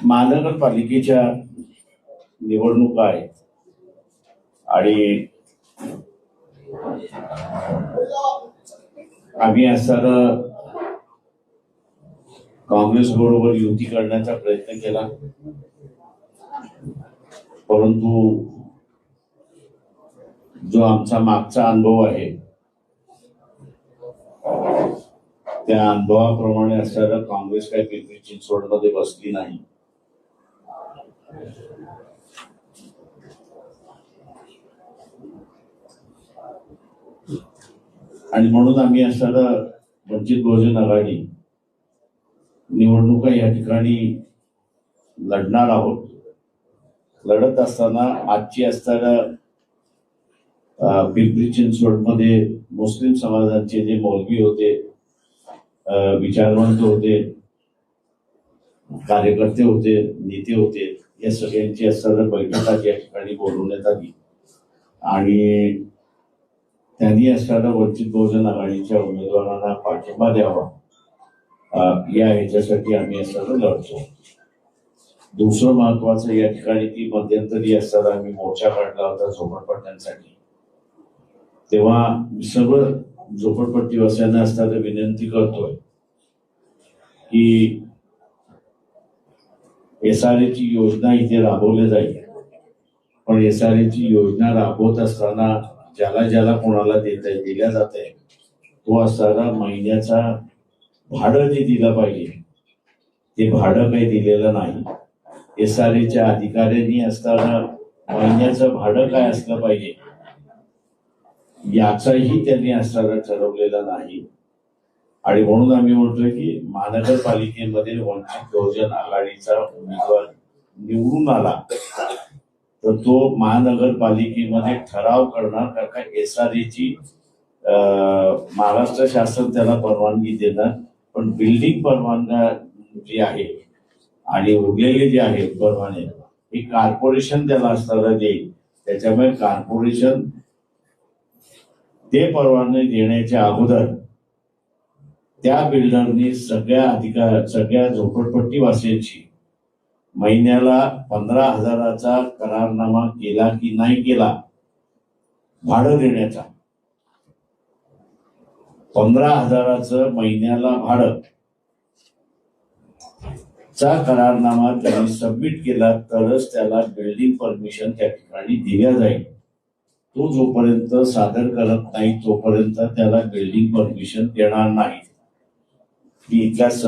महानगरपालिकेच्या निवडणुका आहेत आणि आम्ही असताना काँग्रेस बरोबर युती करण्याचा प्रयत्न केला, परंतु जो आमचा मागचा अनुभव आहे त्या अनुभवाप्रमाणे असताना काँग्रेस काही पिंपरी चिंचवडमध्ये बसली नाही. आणि म्हणून आम्ही असताना वंचित बहुजन आघाडी निवडणुका या ठिकाणी लढणार आहोत. लढत असताना आजची असताना पिंपरी चिंचवडमध्ये मुस्लिम समाजाचे जे मौलवी होते, विचारवंत होते, कार्यकर्ते होते, नेते होते, या सगळ्यांची असताना बैठक या ठिकाणी बोलवण्यात आली आणि त्यांनी असताना वंचित बहुजन आघाडीच्या उमेदवारांना पाठिंबा द्यावा या ह्याच्यासाठी आम्ही असताना लढतो. दुसरं महत्वाचं या ठिकाणी ती मध्यंतरी असताना आम्ही मोर्चा काढला होता झोपडपट्ट्यांसाठी. तेव्हा सर्व झोपडपट्टीवासियांना असताना विनंती करतोय की SRA ची योजना इथे राबवली जाईल, पण SRA ची योजना राबवत असताना ज्याला कोणाला दिल्या जाते तो असताना महिन्याचा भाडं जे दिलं पाहिजे ते भाडं काही दिलेलं नाही. SRAच्या अधिकाऱ्यांनी असताना महिन्याचं भाडं काय असलं पाहिजे याचाही त्यांनी असताना ठरवलेला नाही. आणि म्हणून आम्ही म्हणतोय की महानगरपालिकेमध्ये वंचित बहुजन आघाडीचा उमेदवार निवडून आला तर तो महानगरपालिकेमध्ये ठराव करणार, कारण का SRA ची महाराष्ट्र शासन त्याला परवानगी देणार, पण बिल्डिंग परवानगा जी आहे आणि उरलेले जे आहे परवाने हे कॉर्पोरेशन त्याला असताना देईल. त्याच्यामुळे कॉर्पोरेशन ते परवाने देण्याच्या अगोदर त्या बिल्डरनी सगळ्या झोपडपट्टीवासियांची महिन्याला 15,000चा करारनामा केला की नाही केला भाडं देण्याचा, 15,000चं महिन्याला भाडं चा करारनामा त्यांनी सबमिट केला तरच त्याला बिल्डिंग परमिशन त्या ठिकाणी दिल्या जाईल. तो जोपर्यंत सादर करत नाही तोपर्यंत त्याला बिल्डिंग परमिशन देणार नाही. इथल्या